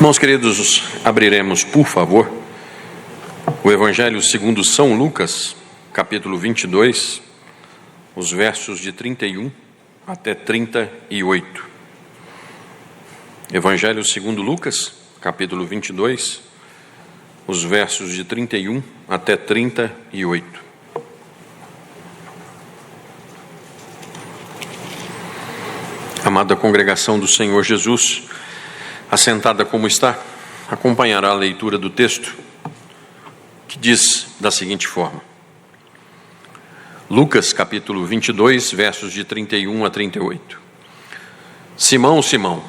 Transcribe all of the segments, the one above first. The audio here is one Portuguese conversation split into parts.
Irmãos queridos, abriremos, por favor, o Evangelho segundo São Lucas, capítulo 22, os versos de 31 até 38. Evangelho segundo Lucas, capítulo 22, os versos de 31 até 38. Amada congregação do Senhor Jesus, assentada como está, acompanhará a leitura do texto, que diz da seguinte forma. Lucas, capítulo 22, versos de 31 a 38. Simão, Simão,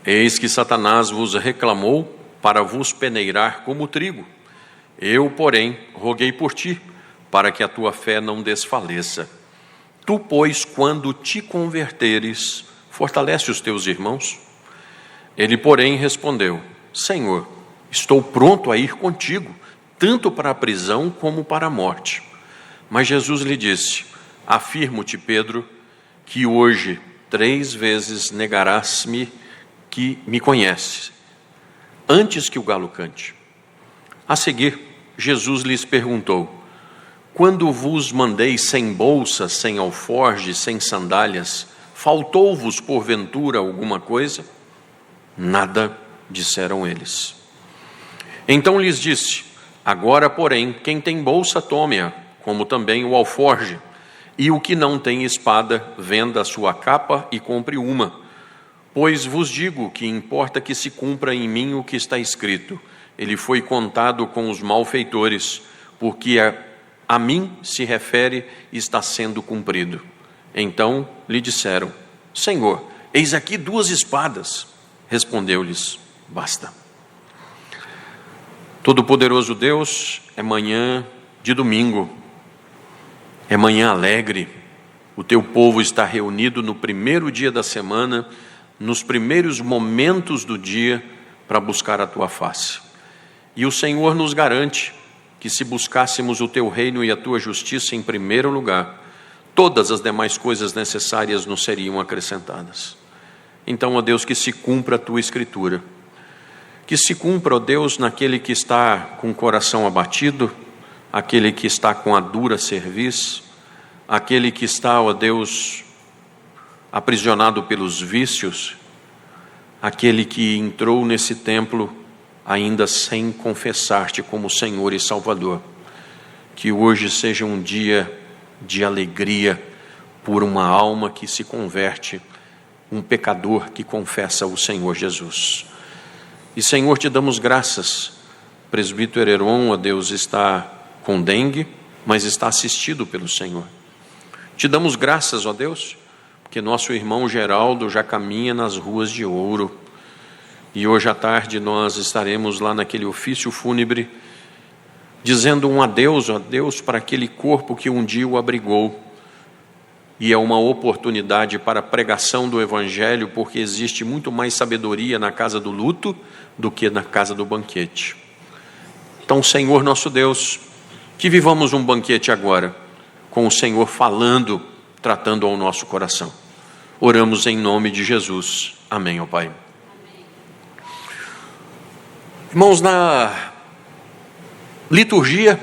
eis que Satanás vos reclamou para vos peneirar como trigo. Eu, porém, roguei por ti, para que a tua fé não desfaleça. Tu, pois, quando te converteres, fortalece os teus irmãos. Ele, porém, respondeu: Senhor, estou pronto a ir contigo, tanto para a prisão como para a morte. Mas Jesus lhe disse: Afirmo-te, Pedro, que hoje 3 vezes negarás-me que me conheces, antes que o galo cante. A seguir, Jesus lhes perguntou: Quando vos mandei sem bolsa, sem alforje, sem sandálias, faltou-vos porventura alguma coisa? Nada, disseram eles. Então lhes disse: Agora, porém, quem tem bolsa, tome-a, como também o alforje, e o que não tem espada, venda a sua capa e compre uma. Pois vos digo que importa que se cumpra em mim o que está escrito: ele foi contado com os malfeitores, porque a mim se refere e está sendo cumprido. Então lhe disseram: Senhor, eis aqui 2 espadas. Respondeu-lhes: Basta. Todo-Poderoso Deus, é manhã de domingo, é manhã alegre. O teu povo está reunido no primeiro dia da semana, nos primeiros momentos do dia, para buscar a tua face. E o Senhor nos garante que, se buscássemos o teu reino e a tua justiça em primeiro lugar, todas as demais coisas necessárias nos seriam acrescentadas. Então, ó Deus, que se cumpra a tua escritura, que se cumpra, ó Deus, naquele que está com o coração abatido, aquele que está com a dura cerviz, aquele que está, ó Deus, aprisionado pelos vícios, aquele que entrou nesse templo ainda sem confessar-te como Senhor e Salvador. Que hoje seja um dia de alegria por uma alma que se converte, um pecador que confessa o Senhor Jesus. E, Senhor, te damos graças. O presbítero Heron, ó Deus, está com dengue, mas está assistido pelo Senhor. Te damos graças, ó Deus, porque nosso irmão Geraldo já caminha nas ruas de ouro. E hoje à tarde nós estaremos lá naquele ofício fúnebre, dizendo um adeus, ó Deus, para aquele corpo que um dia o abrigou. E é uma oportunidade para a pregação do Evangelho, porque existe muito mais sabedoria na casa do luto do que na casa do banquete. Então, Senhor nosso Deus, que vivamos um banquete agora, com o Senhor falando, tratando ao nosso coração. Oramos em nome de Jesus. Amém, ó Pai. Irmãos, na liturgia,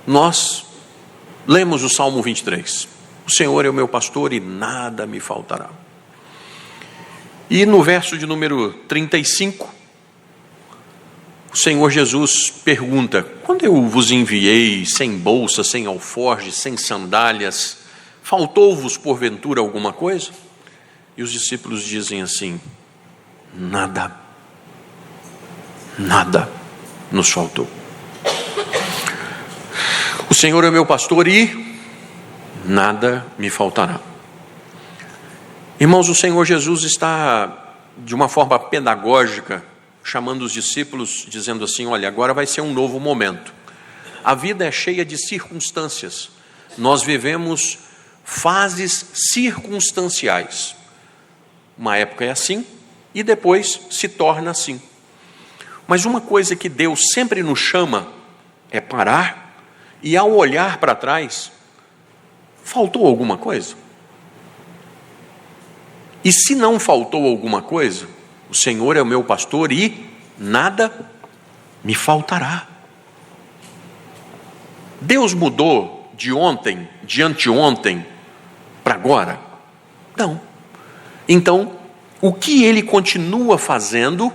nós lemos o Salmo 23. O Senhor é o meu pastor e nada me faltará. E no verso de número 35, o Senhor Jesus pergunta: quando eu vos enviei sem bolsa, sem alforje, sem sandálias, faltou-vos porventura alguma coisa? E os discípulos dizem assim: nada nos faltou. O Senhor é o meu pastor e nada me faltará. Irmãos, o Senhor Jesus está, de uma forma pedagógica, chamando os discípulos, dizendo assim: olha, agora vai ser um novo momento. A vida é cheia de circunstâncias. Nós vivemos fases circunstanciais. Uma época é assim e depois se torna assim. Mas uma coisa que Deus sempre nos chama é parar e, ao olhar para trás, faltou alguma coisa? E se não faltou alguma coisa, o Senhor é o meu pastor e nada me faltará. Deus mudou de ontem, de anteontem, para agora? Não. Então, o que Ele continua fazendo,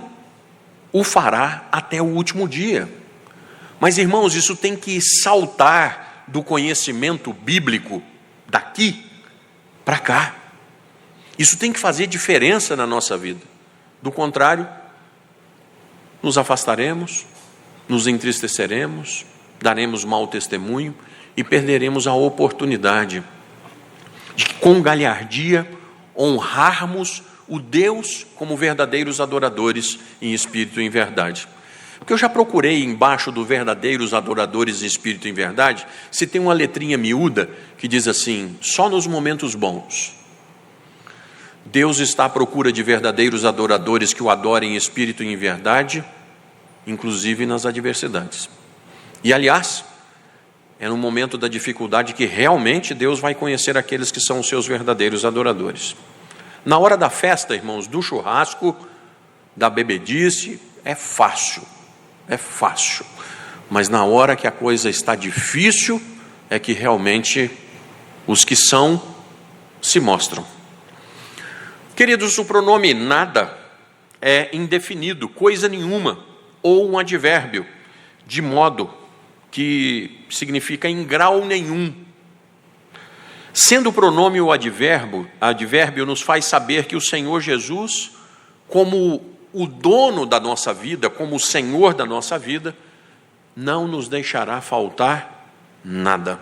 o fará até o último dia. Mas, irmãos, isso tem que saltar do conhecimento bíblico daqui para cá. Isso tem que fazer diferença na nossa vida. Do contrário, nos afastaremos, nos entristeceremos, daremos mau testemunho e perderemos a oportunidade de, com galhardia, honrarmos o Deus como verdadeiros adoradores em espírito e em verdade. Porque eu já procurei embaixo do verdadeiros adoradores em espírito e em verdade, se tem uma letrinha miúda que diz assim: só nos momentos bons. Deus está à procura de verdadeiros adoradores que o adorem em espírito e em verdade, inclusive nas adversidades. E aliás, é no momento da dificuldade que realmente Deus vai conhecer aqueles que são os seus verdadeiros adoradores. Na hora da festa, irmãos, do churrasco, da bebedice, é fácil. Mas na hora que a coisa está difícil, é que realmente os que são se mostram. Queridos, o pronome nada é indefinido, coisa nenhuma, ou um advérbio, de modo que significa em grau nenhum. Sendo o pronome o advérbio nos faz saber que o Senhor Jesus, como o dono da nossa vida, como o Senhor da nossa vida, não nos deixará faltar nada.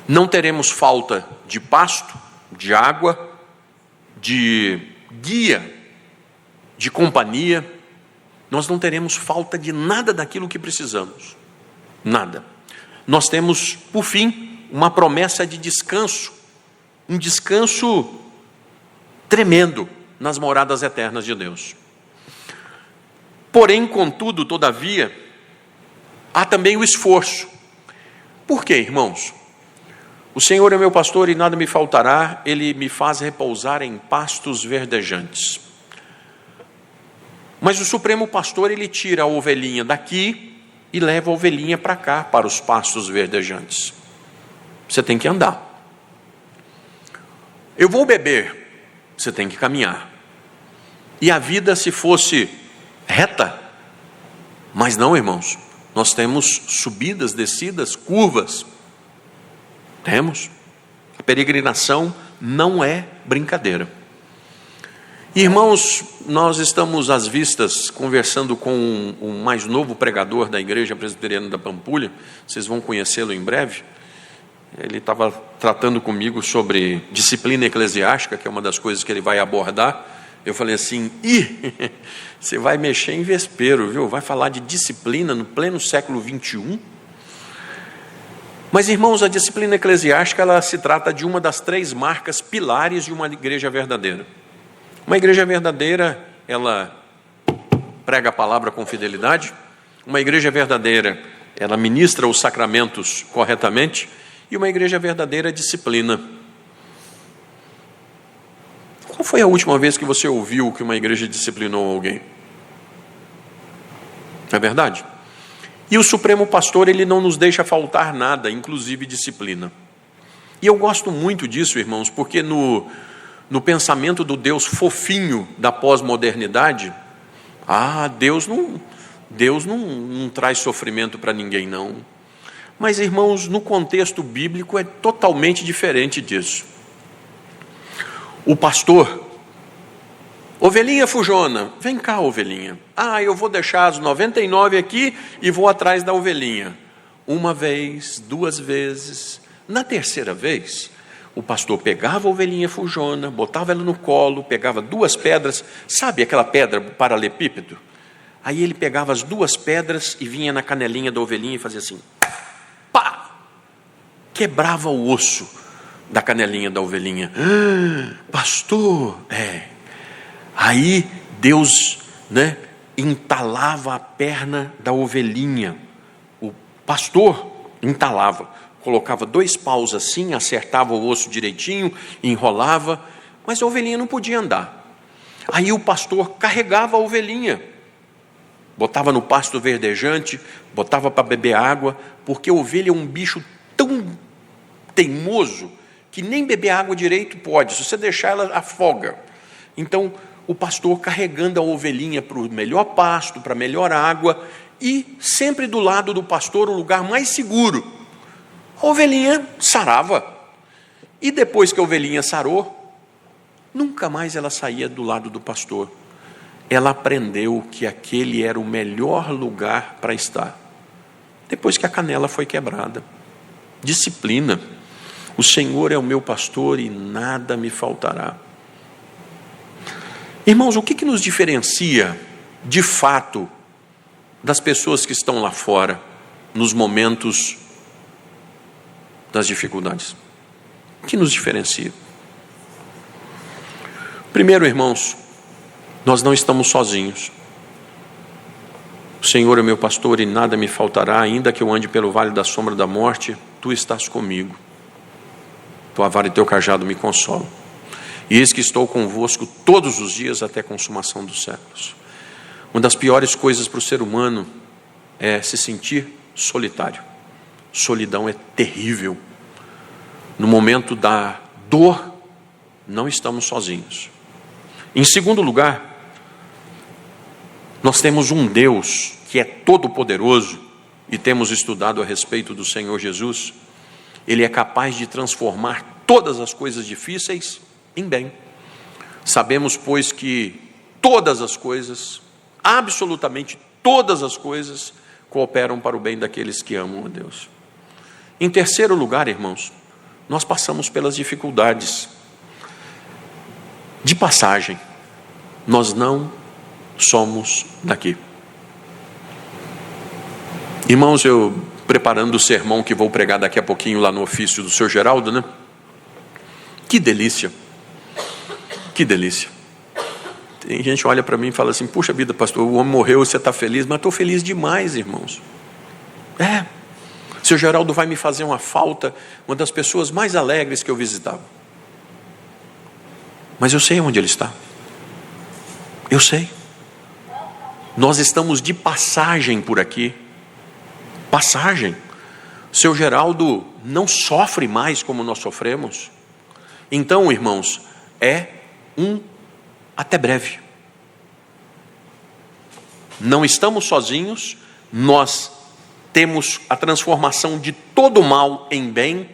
Não teremos falta de pasto, de água, de guia, de companhia. Nós não teremos falta de nada daquilo que precisamos. Nada. Nós temos, por fim, uma promessa de descanso, um descanso tremendo nas moradas eternas de Deus. Porém, contudo, todavia, há também o esforço. Por quê, irmãos? O Senhor é meu pastor e nada me faltará, Ele me faz repousar em pastos verdejantes. Mas o Supremo Pastor, Ele tira a ovelhinha daqui e leva a ovelhinha para cá, para os pastos verdejantes. Você tem que andar. Eu vou beber, você tem que caminhar. E a vida, se fosse reta, mas não, irmãos, nós temos subidas, descidas, curvas. Temos. A peregrinação não é brincadeira. Irmãos, nós estamos às vistas conversando com um mais novo pregador da Igreja Presbiteriana da Pampulha, vocês vão conhecê-lo em breve. Ele estava tratando comigo sobre disciplina eclesiástica, que é uma das coisas que ele vai abordar. Eu falei assim: você vai mexer em vespeiro, viu? Vai falar de disciplina no pleno século 21? Mas, irmãos, a disciplina eclesiástica, ela se trata de uma das 3 marcas pilares de uma igreja verdadeira. Uma igreja verdadeira, ela prega a palavra com fidelidade. Uma igreja verdadeira, ela ministra os sacramentos corretamente. E uma igreja verdadeira disciplina. Qual foi a última vez que você ouviu que uma igreja disciplinou alguém? Não é verdade? E o Supremo Pastor, ele não nos deixa faltar nada, inclusive disciplina. E eu gosto muito disso, irmãos, porque no pensamento do Deus fofinho da pós-modernidade, Deus não traz sofrimento para ninguém, não. Mas, irmãos, no contexto bíblico é totalmente diferente disso. O pastor, ovelhinha fujona, vem cá, ovelhinha. Eu vou deixar as 99 aqui e vou atrás da ovelhinha. 1 vez, 2 vezes. Na 3ª vez, o pastor pegava a ovelhinha fujona, botava ela no colo, pegava 2 pedras, sabe aquela pedra paralelepípedo? Aí ele pegava as 2 pedras e vinha na canelinha da ovelhinha e fazia assim, pá! Quebrava o osso da canelinha da ovelhinha. Pastor, Aí Deus, entalava a perna da ovelhinha. O pastor entalava, colocava 2 paus assim, acertava o osso direitinho, enrolava, mas a ovelhinha não podia andar. Aí o pastor carregava a ovelhinha botava no pasto verdejante, botava para beber água, porque a ovelha é um bicho tão teimoso que nem beber água direito pode. Se você deixar, ela afoga. Então, o pastor carregando a ovelhinha para o melhor pasto, para a melhor água, e sempre do lado do pastor, o lugar mais seguro. A ovelhinha sarava. E depois que a ovelhinha sarou, nunca mais ela saía do lado do pastor. Ela aprendeu que aquele era o melhor lugar para estar. Depois que a canela foi quebrada. Disciplina. O Senhor é o meu pastor e nada me faltará. Irmãos, o que nos diferencia, de fato, das pessoas que estão lá fora, nos momentos das dificuldades? O que nos diferencia? Primeiro, irmãos, nós não estamos sozinhos. O Senhor é meu pastor e nada me faltará, ainda que eu ande pelo vale da sombra da morte, tu estás comigo. Tua vara e teu cajado me consolam. E eis que estou convosco todos os dias até a consumação dos séculos. Uma das piores coisas para o ser humano é se sentir solitário. Solidão é terrível. No momento da dor, não estamos sozinhos. Em segundo lugar, nós temos um Deus que é todo-poderoso, e temos estudado a respeito do Senhor Jesus. Ele é capaz de transformar todas as coisas difíceis em bem. Sabemos, pois, que todas as coisas, absolutamente todas as coisas, cooperam para o bem daqueles que amam a Deus. Em terceiro lugar, irmãos, nós passamos pelas dificuldades. De passagem, nós não somos daqui. Irmãos, eu preparando o sermão que vou pregar daqui a pouquinho lá no ofício do Sr. Geraldo, né? Que delícia, que delícia. Tem gente que olha para mim e fala assim: puxa vida, pastor, o homem morreu, você está feliz? Mas estou feliz demais, irmãos. O Sr. Geraldo vai me fazer uma falta, uma das pessoas mais alegres que eu visitava. Mas eu sei onde ele está. Eu sei. Nós estamos de passagem por aqui. Passagem. O Sr. Geraldo não sofre mais como nós sofremos. Então, irmãos, é até breve. Não estamos sozinhos, nós temos a transformação de todo mal em bem,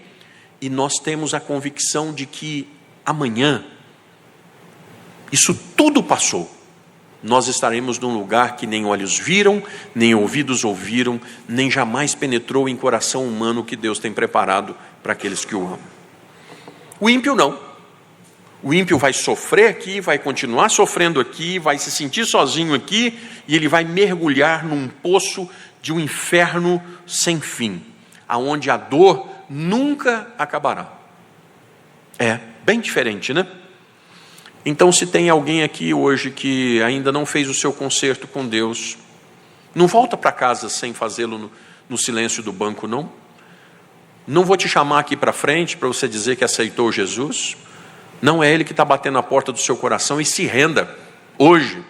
e nós temos a convicção de que amanhã, isso tudo passou, nós estaremos num lugar que nem olhos viram, nem ouvidos ouviram, nem jamais penetrou em coração humano que Deus tem preparado para aqueles que o amam. O ímpio não. O ímpio vai sofrer aqui, vai continuar sofrendo aqui, vai se sentir sozinho aqui, e ele vai mergulhar num poço de um inferno sem fim, aonde a dor nunca acabará. É bem diferente, né? Então, se tem alguém aqui hoje que ainda não fez o seu concerto com Deus, não volta para casa sem fazê-lo no silêncio do banco, não. Não vou te chamar aqui para frente para você dizer que aceitou Jesus. Não é Ele que está batendo na porta do seu coração, e se renda hoje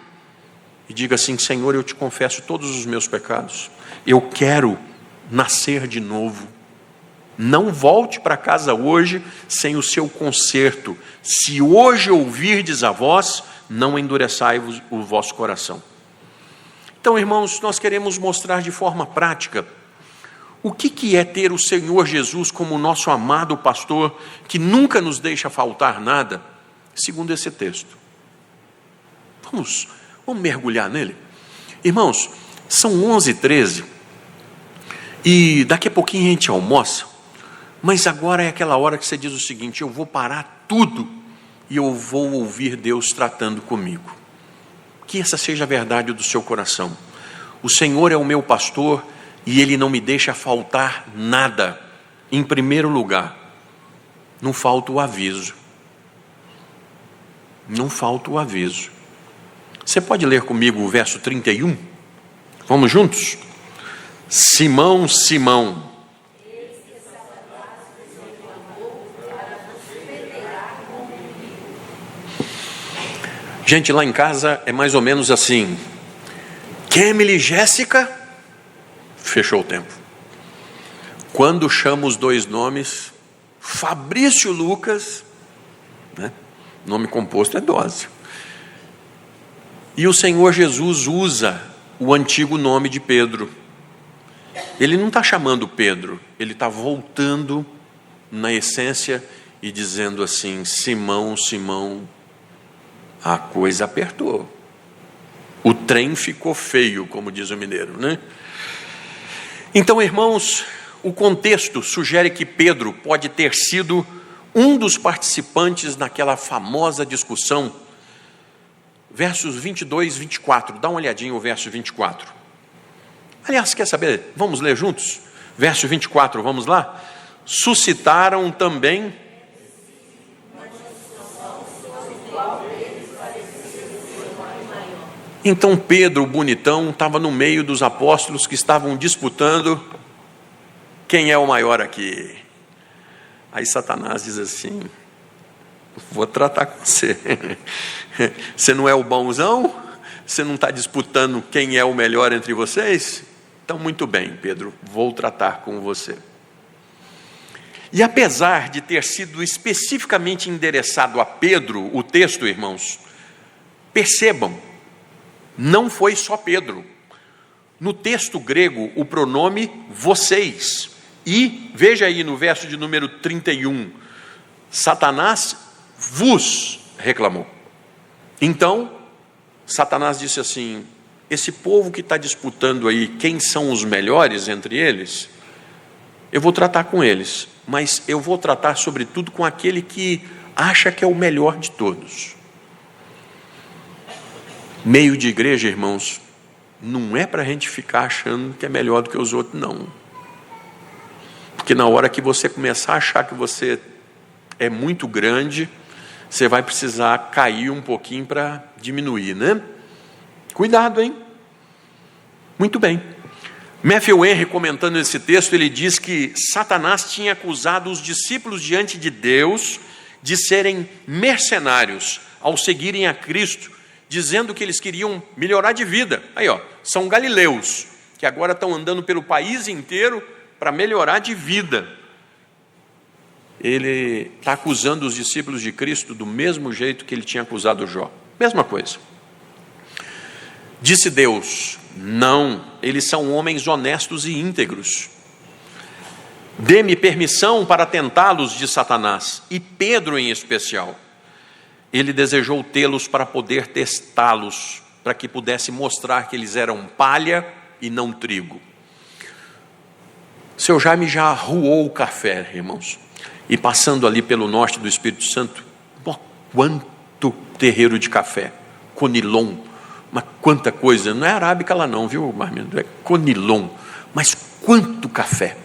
e diga assim: Senhor, eu te confesso todos os meus pecados, eu quero nascer de novo. Não volte para casa hoje sem o seu conserto. Se hoje ouvirdes a voz, não endureçai o vosso coração. Então, irmãos, nós queremos mostrar de forma prática o que é ter o Senhor Jesus como nosso amado pastor, que nunca nos deixa faltar nada, segundo esse texto. Vamos mergulhar nele. Irmãos, são 11h13, e daqui a pouquinho a gente almoça, mas agora é aquela hora que você diz o seguinte: eu vou parar tudo e eu vou ouvir Deus tratando comigo. Que essa seja a verdade do seu coração. O Senhor é o meu pastor e Ele não me deixa faltar nada. Em primeiro lugar, não falta o aviso. Não falta o aviso. Você pode ler comigo o verso 31? Vamos juntos? Simão, Simão, gente, lá em casa é mais ou menos assim: Kemily, Jéssica, fechou o tempo. Quando chama os dois nomes, Fabrício, Lucas, né? Nome composto é dose. E o Senhor Jesus usa o antigo nome de Pedro. Ele não está chamando Pedro, ele está voltando na essência e dizendo assim: Simão, Simão, a coisa apertou. O trem ficou feio, como diz o mineiro, né? Então, irmãos, o contexto sugere que Pedro pode ter sido um dos participantes naquela famosa discussão. Versos 22 e 24, dá uma olhadinha o verso 24. Aliás, quer saber? Vamos ler juntos? Verso 24, vamos lá? Suscitaram também... Então Pedro, o bonitão, estava no meio dos apóstolos que estavam disputando quem é o maior aqui. Aí Satanás diz assim: vou tratar com você. Você não é o bonzão? Você não está disputando quem é o melhor entre vocês? Então, muito bem, Pedro, vou tratar com você. E apesar de ter sido especificamente endereçado a Pedro, o texto, irmãos, percebam, não foi só Pedro. No texto grego, o pronome vocês. E, veja aí no verso de número 31, Satanás vos reclamou. Então, Satanás disse assim: esse povo que está disputando aí, quem são os melhores entre eles, eu vou tratar com eles, mas eu vou tratar sobretudo com aquele que acha que é o melhor de todos. Meio de igreja, irmãos, não é para a gente ficar achando que é melhor do que os outros, não. Porque na hora que você começar a achar que você é muito grande, você vai precisar cair um pouquinho para diminuir, né? Cuidado, hein? Muito bem. Matthew Henry, comentando esse texto, ele diz que Satanás tinha acusado os discípulos diante de Deus de serem mercenários ao seguirem a Cristo, dizendo que eles queriam melhorar de vida. Aí, ó, são galileus, que agora estão andando pelo país inteiro para melhorar de vida. Ele está acusando os discípulos de Cristo do mesmo jeito que ele tinha acusado Jó. Mesma coisa. Disse Deus: não, eles são homens honestos e íntegros. Dê-me permissão para tentá-los, de Satanás, e Pedro em especial. Ele desejou tê-los para poder testá-los, para que pudesse mostrar que eles eram palha e não trigo. Seu Jaime já arruou o café, irmãos, e passando ali pelo norte do Espírito Santo, quanto terreiro de café, Conilon, mas quanta coisa, não é arábica lá não, viu, Marmindo? É Conilon, mas quanto café.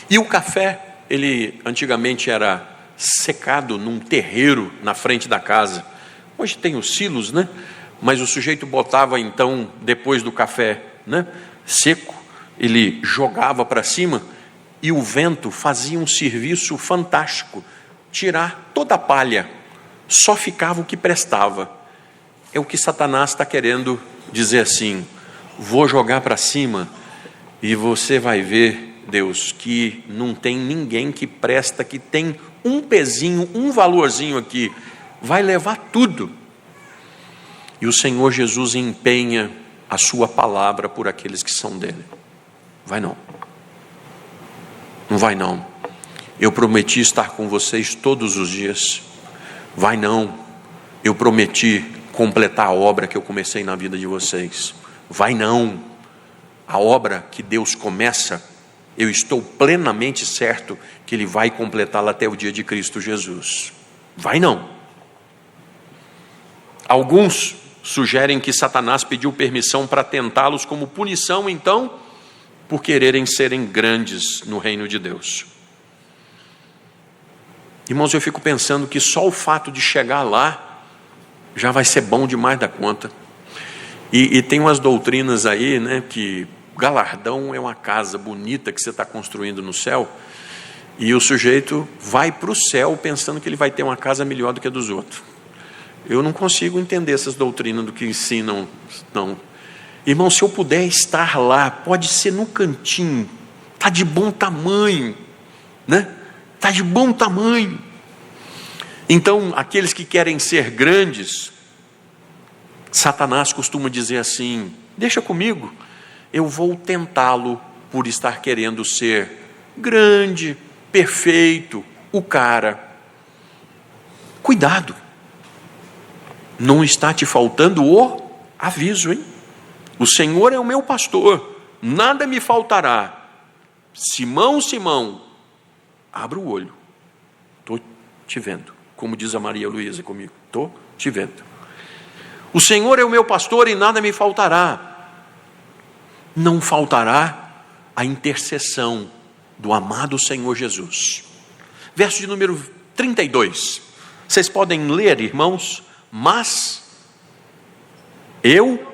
E o café, ele antigamente era secado num terreiro na frente da casa. Hoje tem os silos, né? Mas o sujeito botava então, depois do café, né, seco, ele jogava para cima e o vento fazia um serviço fantástico, tirar toda a palha, só ficava o que prestava. É o que Satanás está querendo dizer assim: vou jogar para cima e você vai ver, Deus, que não tem ninguém que presta, que tem um pezinho, um valorzinho aqui, vai levar tudo. E o Senhor Jesus empenha a sua palavra por aqueles que são dele. Vai não. Não vai não. Eu prometi estar com vocês todos os dias. Vai não. Eu prometi completar a obra que eu comecei na vida de vocês. Vai não. A obra que Deus começa, eu estou plenamente certo que Ele vai completá-la até o dia de Cristo Jesus. Vai não. Alguns sugerem que Satanás pediu permissão para tentá-los como punição, então, por quererem serem grandes no reino de Deus. Irmãos, eu fico pensando que só o fato de chegar lá já vai ser bom demais da conta. E tem umas doutrinas aí, né, que galardão é uma casa bonita que você está construindo no céu, e o sujeito vai para o céu pensando que ele vai ter uma casa melhor do que a dos outros. Eu não consigo entender essas doutrinas do que ensinam, não. Irmão, se eu puder estar lá, pode ser no cantinho, está de bom tamanho, né? Está de bom tamanho. Então, aqueles que querem ser grandes, Satanás costuma dizer assim: deixa comigo, eu vou tentá-lo por estar querendo ser grande, perfeito, o cara. Cuidado, não está te faltando o aviso, hein? O Senhor é o meu pastor, nada me faltará. Simão, Simão, abra o olho, estou te vendo, como diz a Maria Luísa comigo, estou te vendo. O Senhor é o meu pastor e nada me faltará. Não faltará a intercessão do amado Senhor Jesus. Verso de número 32. Vocês podem ler, irmãos? Mas eu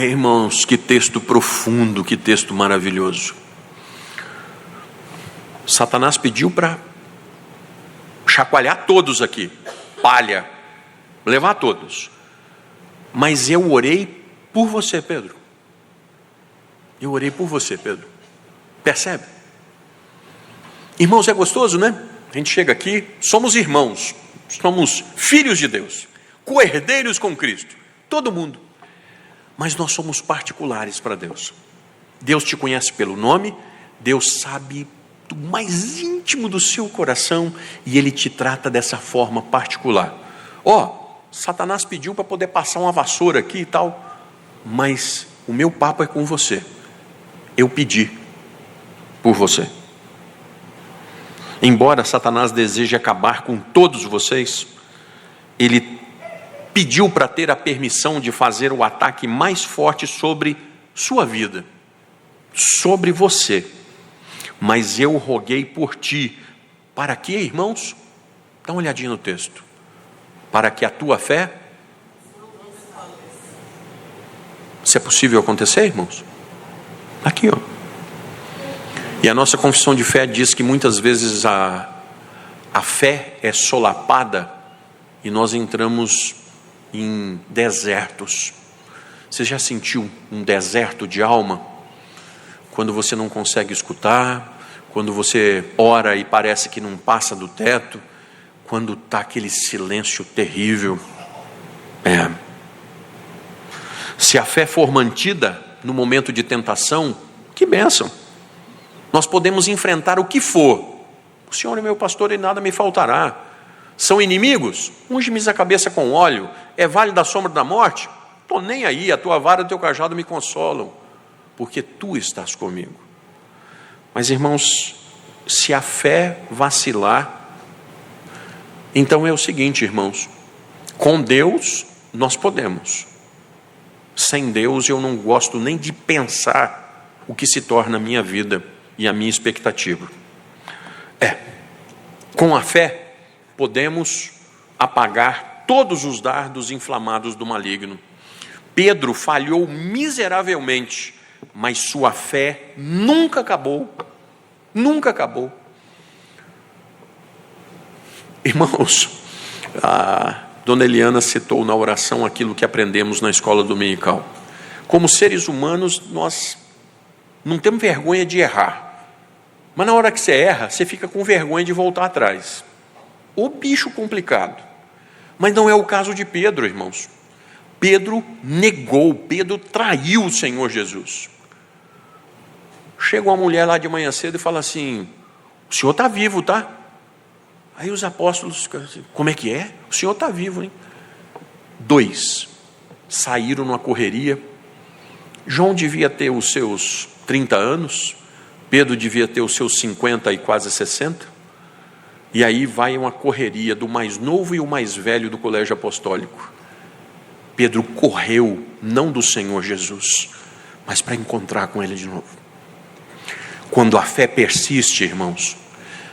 irmãos, que texto profundo, que texto maravilhoso. Satanás pediu para chacoalhar todos aqui, palha, levar todos. Mas eu orei por você, Pedro. Eu orei por você, Pedro. Percebe? Irmãos, é gostoso, né? A gente chega aqui, somos irmãos, somos filhos de Deus, co-herdeiros com Cristo, todo mundo. Mas nós somos particulares para Deus. Deus te conhece pelo nome, Deus sabe do mais íntimo do seu coração e Ele te trata dessa forma particular. Satanás pediu para poder passar uma vassoura aqui e tal, mas o meu papo é com você. Eu pedi por você. Embora Satanás deseje acabar com todos vocês, ele pediu para ter a permissão de fazer o ataque mais forte sobre sua vida, sobre você. Mas eu roguei por ti. Para quê, irmãos? Dá uma olhadinha no texto. Para que a tua fé... Isso é possível acontecer, irmãos? Aqui, ó. E a nossa confissão de fé diz que muitas vezes a fé é solapada e nós entramos em desertos. Você já sentiu um deserto de alma? Quando você não consegue escutar, quando você ora e parece que não passa do teto, quando está aquele silêncio terrível. Se a fé for mantida no momento de tentação, que bênção! Nós podemos enfrentar o que for. O Senhor é meu pastor e nada me faltará. São inimigos? Unge-me a cabeça com óleo. É vale da sombra da morte? Estou nem aí, a tua vara e o teu cajado me consolam, porque tu estás comigo. Mas, irmãos, se a fé vacilar, então é o seguinte, irmãos, com Deus nós podemos. Sem Deus eu não gosto nem de pensar o que se torna a minha vida e a minha expectativa. Com a fé podemos apagar todos os dardos inflamados do maligno. Pedro falhou miseravelmente, mas sua fé nunca acabou. Nunca acabou. Irmãos, a dona Eliana citou na oração aquilo que aprendemos na escola dominical. Como seres humanos, nós não temos vergonha de errar. Mas na hora que você erra, você fica com vergonha de voltar atrás. O bicho complicado. Mas não é o caso de Pedro, irmãos. Pedro negou, Pedro traiu o Senhor Jesus. Chega uma mulher lá de manhã cedo e fala assim: o Senhor está vivo, tá? Aí os apóstolos, como é que é? O Senhor está vivo, hein? 2 saíram numa correria. João devia ter os seus 30 anos, Pedro devia ter os seus 50 e quase 60, e aí vai uma correria do mais novo e o mais velho do colégio apostólico. Pedro correu, não do Senhor Jesus, mas para encontrar com Ele de novo. Quando a fé persiste, irmãos,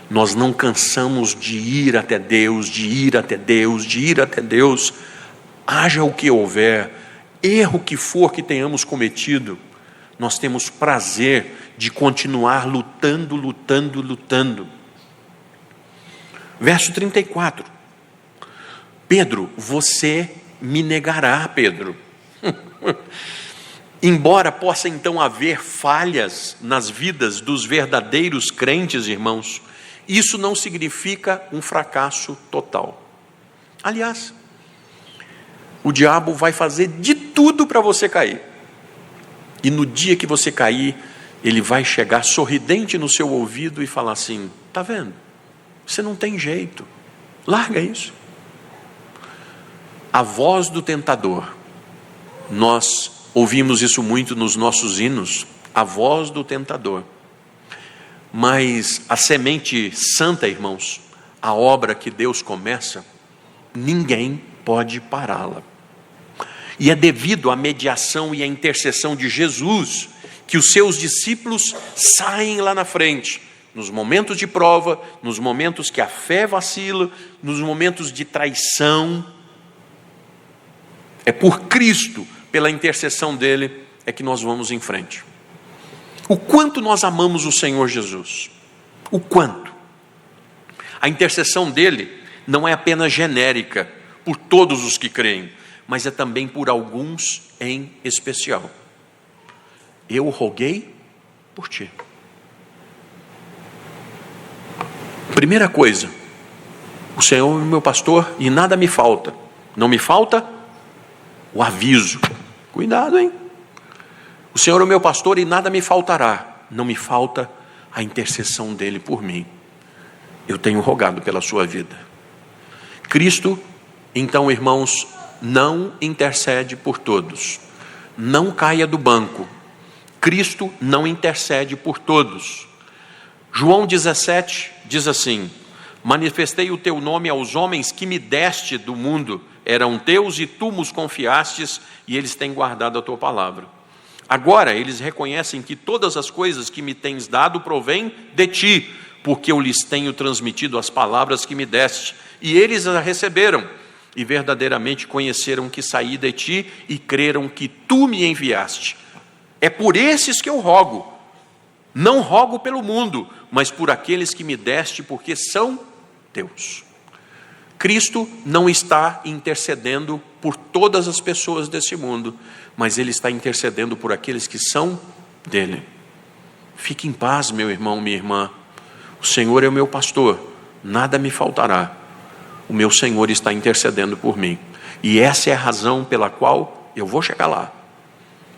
nós não cansamos de ir até Deus, de ir até Deus, de ir até Deus, haja o que houver, erro que for que tenhamos cometido, nós temos prazer de continuar lutando, lutando, lutando. Verso 34. Pedro, você me negará, Pedro. Embora possa então haver falhas nas vidas dos verdadeiros crentes, irmãos, isso não significa um fracasso total. Aliás, o diabo vai fazer de tudo para você cair. E no dia que você cair, ele vai chegar sorridente no seu ouvido e falar assim: está vendo? Você não tem jeito. Larga isso. A voz do tentador. Nós ouvimos isso muito nos nossos hinos. A voz do tentador. Mas a semente santa, irmãos, a obra que Deus começa, ninguém pode pará-la. E é devido à mediação e à intercessão de Jesus que os seus discípulos saem lá na frente, nos momentos de prova, nos momentos que a fé vacila, nos momentos de traição. É por Cristo, pela intercessão dele, é que nós vamos em frente. O quanto nós amamos o Senhor Jesus. O quanto. A intercessão dele não é apenas genérica, por todos os que creem, mas é também por alguns em especial. Eu roguei por ti. Primeira coisa, o Senhor é meu pastor e nada me falta. Não me falta o aviso. Cuidado, hein? O Senhor é o meu pastor e nada me faltará. Não me falta a intercessão dele por mim. Eu tenho rogado pela sua vida. Cristo, então, irmãos, não intercede por todos. Não caia do banco. Cristo não intercede por todos. João 17 diz assim: manifestei o teu nome aos homens que me deste do mundo. Eram teus e tu nos confiastes, e eles têm guardado a tua palavra. Agora eles reconhecem que todas as coisas que me tens dado provêm de ti, porque eu lhes tenho transmitido as palavras que me deste, e eles as receberam, e verdadeiramente conheceram que saí de ti, e creram que tu me enviaste. É por esses que eu rogo. Não rogo pelo mundo, mas por aqueles que me deste, porque são teus. Cristo não está intercedendo por todas as pessoas desse mundo, mas Ele está intercedendo por aqueles que são dele. Fique em paz, meu irmão, minha irmã. O Senhor é o meu pastor, nada me faltará. O meu Senhor está intercedendo por mim. E essa é a razão pela qual eu vou chegar lá.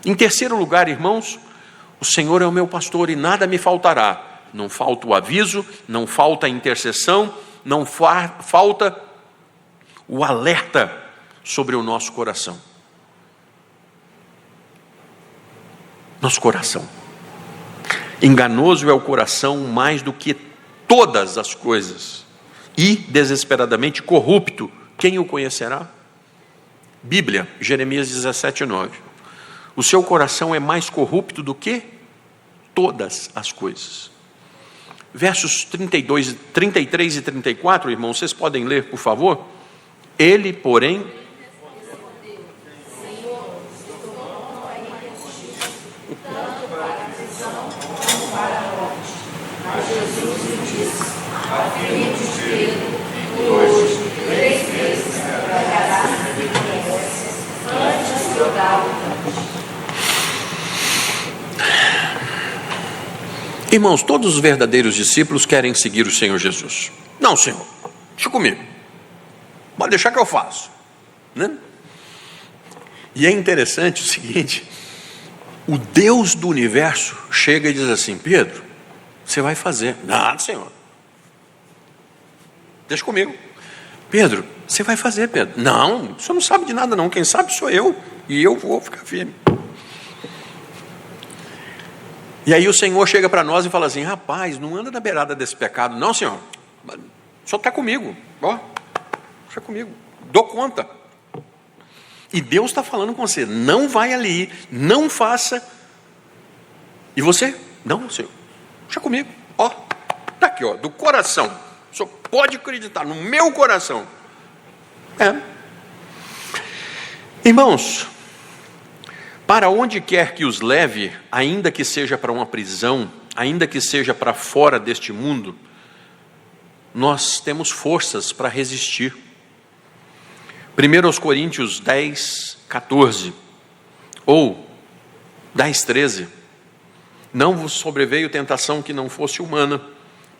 Em terceiro lugar, irmãos, o Senhor é o meu pastor e nada me faltará. Não falta o aviso, não falta a intercessão, não falta o alerta sobre o nosso coração. Nosso coração. Enganoso é o coração mais do que todas as coisas, e desesperadamente corrupto. Quem o conhecerá? Bíblia, Jeremias 17:9. O seu coração é mais corrupto do que todas as coisas. Versos 33 e 34, irmãos, vocês podem ler, por favor? Ele, porém, irmãos, todos os verdadeiros discípulos querem seguir o Senhor Jesus. Não, Senhor, deixa comigo. Pode deixar que eu faço, né? E é interessante o seguinte: o Deus do universo chega e diz assim: Pedro, você vai fazer. Nada, Senhor. Deixa comigo. Pedro, você vai fazer, Pedro. Não, você não sabe de nada não. Quem sabe sou eu. E eu vou ficar firme. E aí o Senhor chega para nós e fala assim: rapaz, não anda na beirada desse pecado. Não, Senhor. O Senhor está comigo. Ó, deixa comigo. Dou conta. E Deus está falando com você: não vai ali, não faça. E você? Não, Senhor. Deixa comigo. Ó, está aqui, ó, do coração. O Senhor pode acreditar no meu coração. Irmãos, Para onde quer que os leve, ainda que seja para uma prisão, ainda que seja para fora deste mundo, nós temos forças para resistir. 1 Coríntios 10, 14, ou 10, 13. Não vos sobreveio tentação que não fosse humana,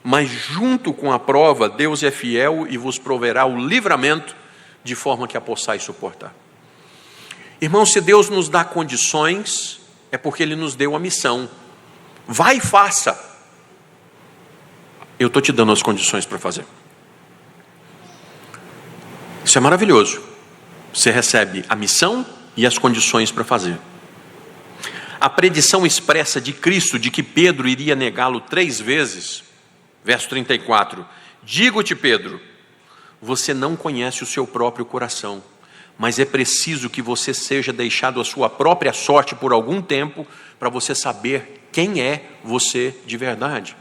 mas junto com a prova, Deus é fiel e vos proverá o livramento, de forma que a possais suportar. Irmãos, se Deus nos dá condições, é porque Ele nos deu a missão. Vai e faça. Eu estou te dando as condições para fazer. Isso é maravilhoso. Você recebe a missão e as condições para fazer. A predição expressa de Cristo de que Pedro iria negá-lo 3 vezes, verso 34, digo-te, Pedro, você não conhece o seu próprio coração, mas é preciso que você seja deixado à sua própria sorte por algum tempo, para você saber quem é você de verdade.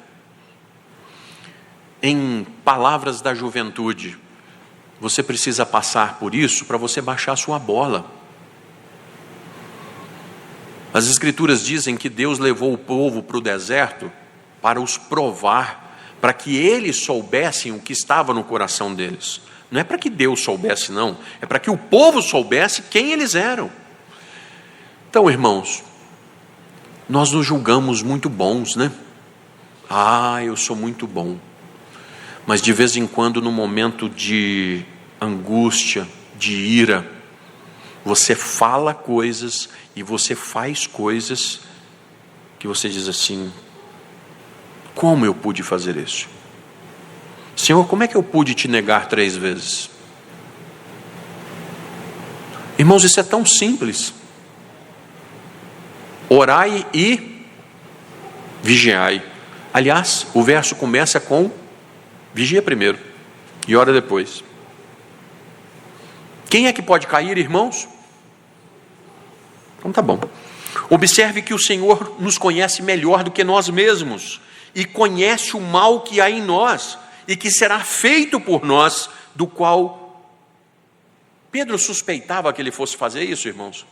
Em palavras da juventude, você precisa passar por isso para você baixar sua bola. As Escrituras dizem que Deus levou o povo para o deserto para os provar, para que eles soubessem o que estava no coração deles. Não é para que Deus soubesse, não. É para que o povo soubesse quem eles eram. Então, irmãos, nós nos julgamos muito bons, né? Eu sou muito bom. Mas de vez em quando, no momento de angústia, de ira, você fala coisas e você faz coisas que você diz assim: como eu pude fazer isso? Senhor, como é que eu pude te negar 3 vezes? Irmãos, isso é tão simples. Orai e vigiai. Aliás, o verso começa com vigia primeiro e ora depois. Quem é que pode cair, irmãos? Então tá bom. Observe que o Senhor nos conhece melhor do que nós mesmos e conhece o mal que há em nós e que será feito por nós, do qual Pedro suspeitava que ele fosse fazer isso, irmãos?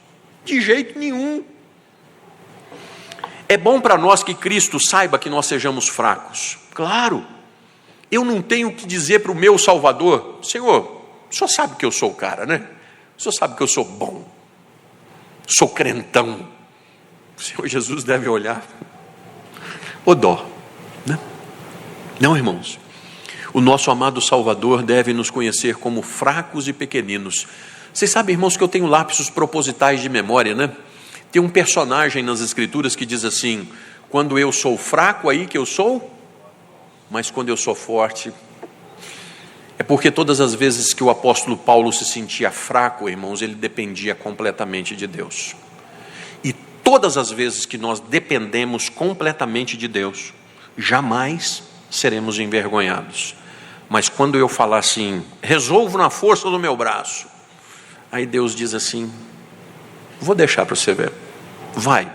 De jeito nenhum. É bom para nós que Cristo saiba que nós sejamos fracos. Claro. Eu não tenho que dizer para o meu Salvador: Senhor, o Senhor sabe que eu sou o cara, né? O Senhor sabe que eu sou bom, sou crentão. O Senhor Jesus deve olhar, ô dó, né? Não, irmãos. O nosso amado Salvador deve nos conhecer como fracos e pequeninos. Vocês sabem, irmãos, que eu tenho lapsos propositais de memória, né? Tem um personagem nas Escrituras que diz assim: quando eu sou fraco, aí que eu sou, mas quando eu sou forte. É porque todas as vezes que o apóstolo Paulo se sentia fraco, irmãos, ele dependia completamente de Deus. E todas as vezes que nós dependemos completamente de Deus, jamais seremos envergonhados. Mas quando eu falar assim, resolvo na força do meu braço, aí Deus diz assim: vou deixar para você ver. Vai,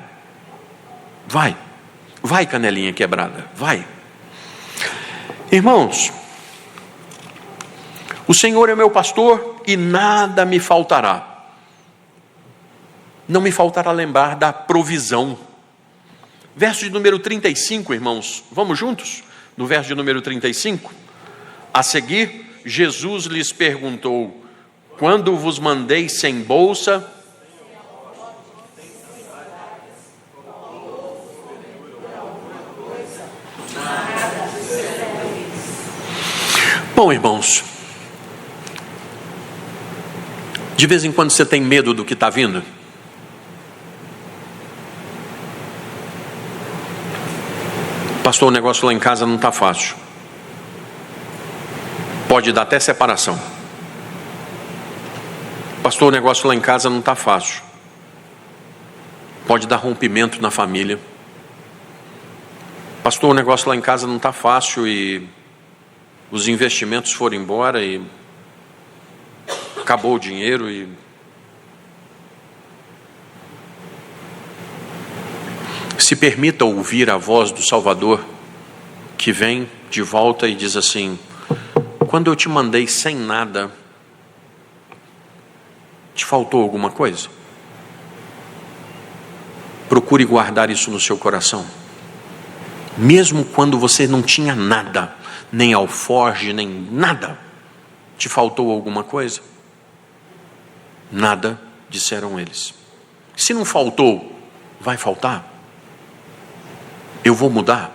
canelinha quebrada, vai. Irmãos, o Senhor é meu pastor e nada me faltará. Não me faltará lembrar da provisão. Verso de número 35, irmãos, vamos juntos? No verso de número 35, a seguir, Jesus lhes perguntou: quando vos mandei sem bolsa, bom, irmãos, de vez em quando você tem medo do que está vindo? Pastor, o negócio lá em casa não está fácil. Pode dar até separação. Pastor, o negócio lá em casa não está fácil. Pode dar rompimento na família. Pastor, o negócio lá em casa não está fácil e os investimentos foram embora e acabou o dinheiro e... Se permita ouvir a voz do Salvador, que vem de volta e diz assim: quando eu te mandei sem nada, te faltou alguma coisa? Procure guardar isso no seu coração. Mesmo quando você não tinha nada, nem alforje, nem nada, te faltou alguma coisa? Nada, disseram eles. Se não faltou, vai faltar? Eu vou mudar?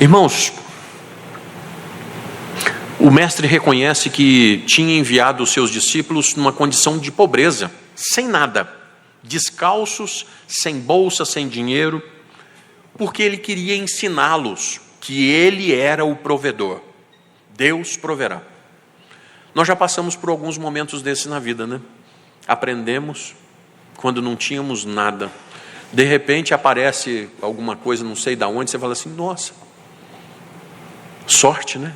Irmãos, o mestre reconhece que tinha enviado os seus discípulos numa condição de pobreza, sem nada, descalços, sem bolsa, sem dinheiro, porque ele queria ensiná-los que ele era o provedor. Deus proverá. Nós já passamos por alguns momentos desses na vida, né? Aprendemos quando não tínhamos nada. De repente aparece alguma coisa, não sei de onde, você fala assim, nossa, sorte, né?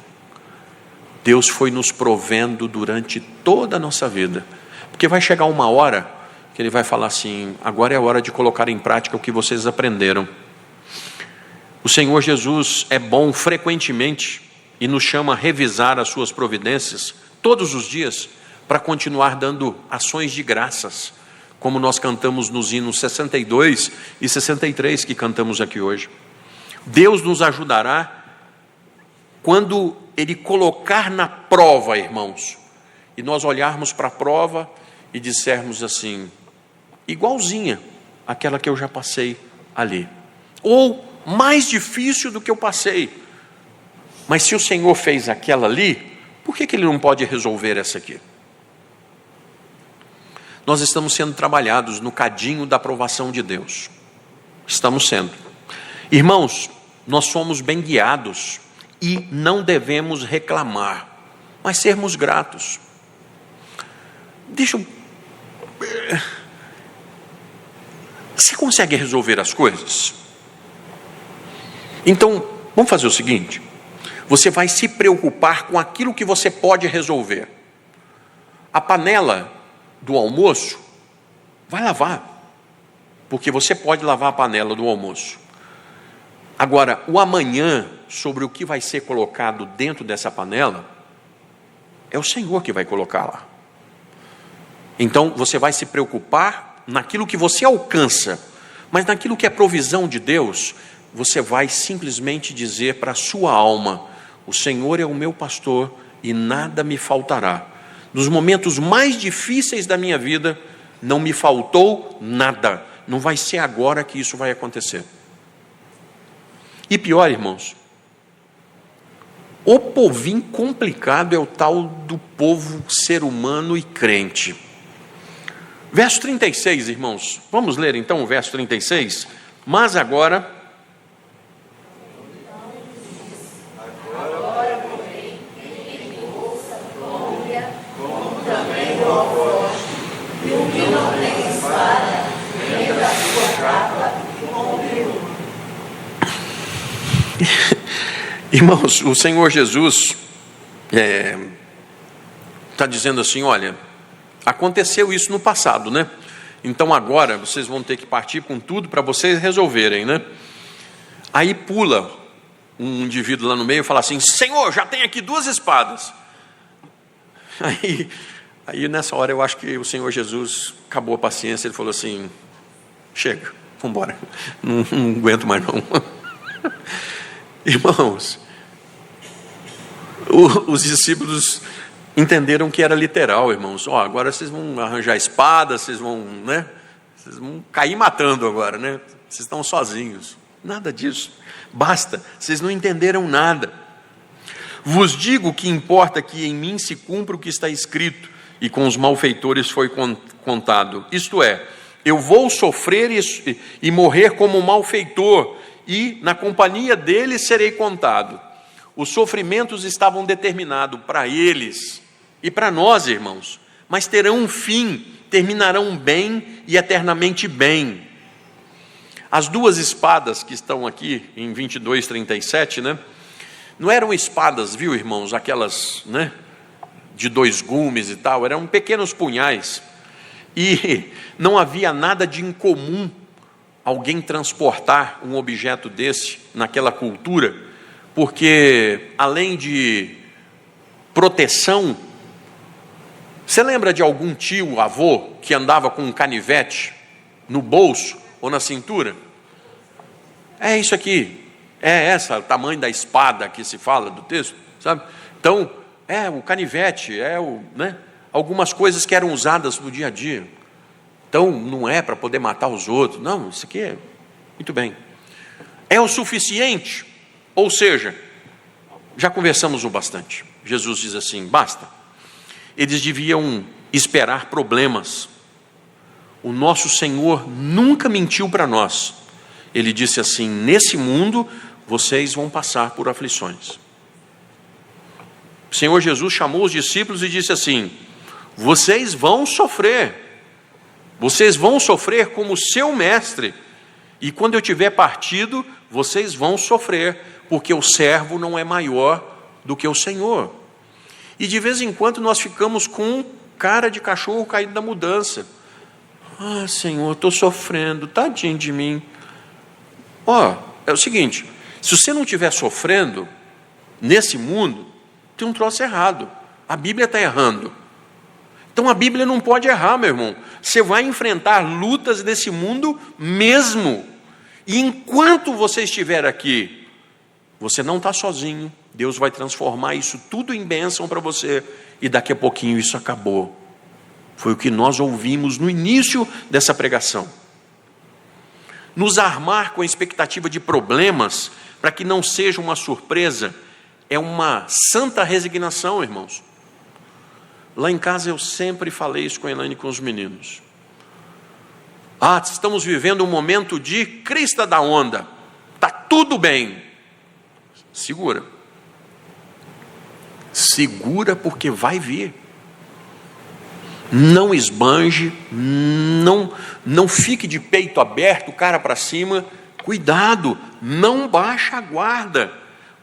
Deus foi nos provendo durante toda a nossa vida. Porque vai chegar uma hora que Ele vai falar assim, agora é a hora de colocar em prática o que vocês aprenderam. O Senhor Jesus é bom frequentemente e nos chama a revisar as suas providências todos os dias para continuar dando ações de graças, como nós cantamos nos hinos 62 e 63 que cantamos aqui hoje. Deus nos ajudará quando Ele colocar na prova, irmãos, e nós olharmos para a prova e dissermos assim, igualzinha àquela que eu já passei ali, ou mais difícil do que eu passei, mas se o Senhor fez aquela ali, por que Ele não pode resolver essa aqui? Nós estamos sendo trabalhados no cadinho da aprovação de Deus, estamos sendo. Irmãos, nós somos bem guiados, e não devemos reclamar, mas sermos gratos. Você consegue resolver as coisas? Então, vamos fazer o seguinte, você vai se preocupar com aquilo que você pode resolver. A panela do almoço, vai lavar, porque você pode lavar a panela do almoço. Agora, o amanhã, sobre o que vai ser colocado dentro dessa panela, é o Senhor que vai colocar lá. Então, você vai se preocupar naquilo que você alcança, mas naquilo que é provisão de Deus, você vai simplesmente dizer para a sua alma, o Senhor é o meu pastor e nada me faltará. Nos momentos mais difíceis da minha vida, não me faltou nada. Não vai ser agora que isso vai acontecer. E pior, irmãos, o povinho complicado é o tal do povo ser humano e crente. Verso 36, irmãos, vamos ler então o verso 36. Mas agora, porém, quem ouça, tome-a, como também o alforje, e o que não tem espada, prenda a sua capa com o peru. Irmãos, o Senhor Jesus está dizendo assim, olha, aconteceu isso no passado, né? Então agora vocês vão ter que partir com tudo para vocês resolverem, né? Aí pula um indivíduo lá no meio e fala assim, Senhor, já tem aqui 2 espadas. Aí nessa hora eu acho que o Senhor Jesus acabou a paciência, ele falou assim, chega, vamos embora, não aguento mais não. Irmãos, os discípulos entenderam que era literal, irmãos. Agora vocês vão arranjar espada, vocês vão cair matando agora, né? Vocês estão sozinhos. Nada disso. Basta, vocês não entenderam nada. Vos digo que importa que em mim se cumpra o que está escrito, e com os malfeitores foi contado. Isto é, eu vou sofrer e morrer como malfeitor, e na companhia deles serei contado. Os sofrimentos estavam determinados para eles e para nós, irmãos, mas terão um fim, terminarão bem e eternamente bem. As 2 espadas que estão aqui em 22:37, né? Não eram espadas, viu, irmãos, aquelas, né, de 2 gumes e tal, eram pequenos punhais, e não havia nada de incomum alguém transportar um objeto desse naquela cultura, porque além de proteção, Você lembra de algum tio, avô, que andava com um canivete no bolso ou na cintura? É isso aqui, é o tamanho da espada que se fala do texto, sabe? Então, o canivete, algumas coisas que eram usadas no dia a dia. Então, não é para poder matar os outros, não, isso aqui é, muito bem. É o suficiente? Ou seja, já conversamos o bastante. Jesus diz assim, basta. Eles deviam esperar problemas. O nosso Senhor nunca mentiu para nós. Ele disse assim, nesse mundo vocês vão passar por aflições. O Senhor Jesus chamou os discípulos e disse assim, vocês vão sofrer como seu mestre, e quando eu tiver partido, vocês vão sofrer, porque o servo não é maior do que o Senhor. E de vez em quando nós ficamos com cara de cachorro caído da mudança. Ah, Senhor, estou sofrendo, tadinho de mim. É o seguinte, se você não estiver sofrendo nesse mundo, tem um troço errado. A Bíblia está errando. Então a Bíblia não pode errar, meu irmão. Você vai enfrentar lutas desse mundo mesmo. E enquanto você estiver aqui, você não está sozinho. Deus vai transformar isso tudo em bênção para você. E daqui a pouquinho isso acabou. Foi o que nós ouvimos no início dessa pregação. Nos armar com a expectativa de problemas, para que não seja uma surpresa, é uma santa resignação, irmãos. Lá em casa eu sempre falei isso com a Elaine e com os meninos. Estamos vivendo um momento de crista da onda. Está tudo bem. Segura. Segura porque vai vir. Não esbanje, não fique de peito aberto, cara para cima. Cuidado, não baixa a guarda.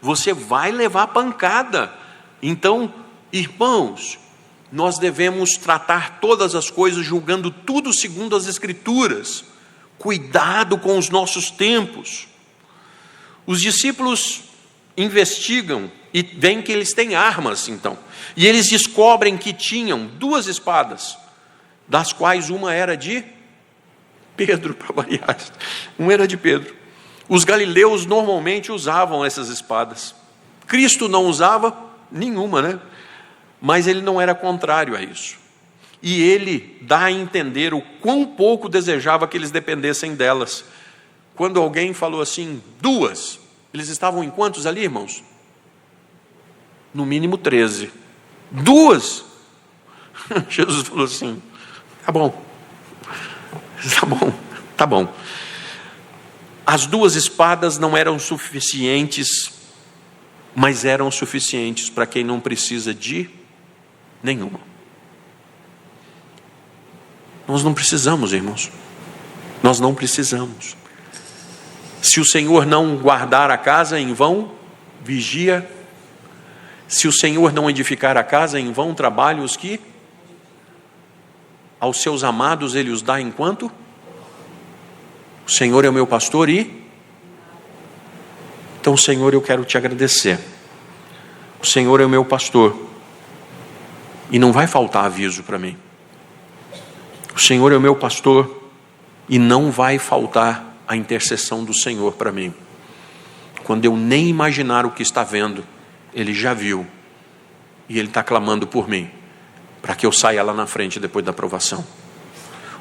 Você vai levar pancada. Então, irmãos, nós devemos tratar todas as coisas julgando tudo segundo as Escrituras. Cuidado com os nossos tempos. Os discípulos investigam e veem que eles têm armas, então. E eles descobrem que tinham 2 espadas, das quais uma era de Pedro, para variar. Uma era de Pedro. Os galileus normalmente usavam essas espadas. Cristo não usava nenhuma, né? Mas ele não era contrário a isso. E ele dá a entender o quão pouco desejava que eles dependessem delas. Quando alguém falou assim, 2, eles estavam em quantos ali, irmãos? No mínimo 13. 2. Jesus falou assim, tá bom. As 2 espadas não eram suficientes, mas eram suficientes para quem não precisa de nenhuma. Nós não precisamos, irmãos. Nós não precisamos. Se o Senhor não guardar a casa, em vão vigia. Se o Senhor não edificar a casa, em vão trabalham os que aos seus amados ele os dá enquanto o Senhor é o meu pastor então, Senhor, eu quero te agradecer. O Senhor é o meu pastor e não vai faltar aviso para mim. O Senhor é o meu pastor e não vai faltar a intercessão do Senhor para mim. Quando eu nem imaginar o que está vendo, Ele já viu e Ele está clamando por mim, para que eu saia lá na frente depois da provação.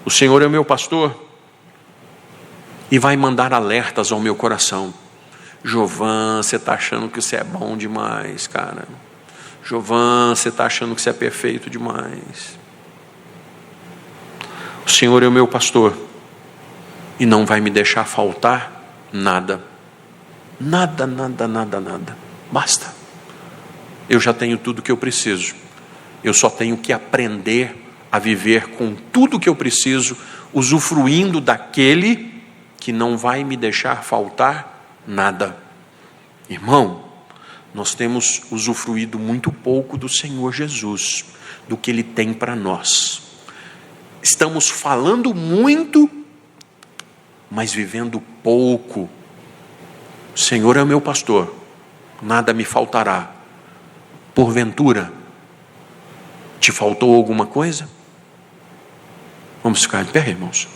O Senhor é o meu pastor e vai mandar alertas ao meu coração. Jovan, você está achando que você é bom demais, cara. Jovan, você está achando que você é perfeito demais. O Senhor é o meu pastor e não vai me deixar faltar nada. Nada. Basta. Eu já tenho tudo que eu preciso. Eu só tenho que aprender a viver com tudo que eu preciso, usufruindo daquele que não vai me deixar faltar nada. Irmão, nós temos usufruído muito pouco do Senhor Jesus, do que Ele tem para nós. Estamos falando muito, mas vivendo pouco. O Senhor é o meu pastor, nada me faltará. Porventura, Te faltou alguma coisa? Vamos ficar de pé, irmãos.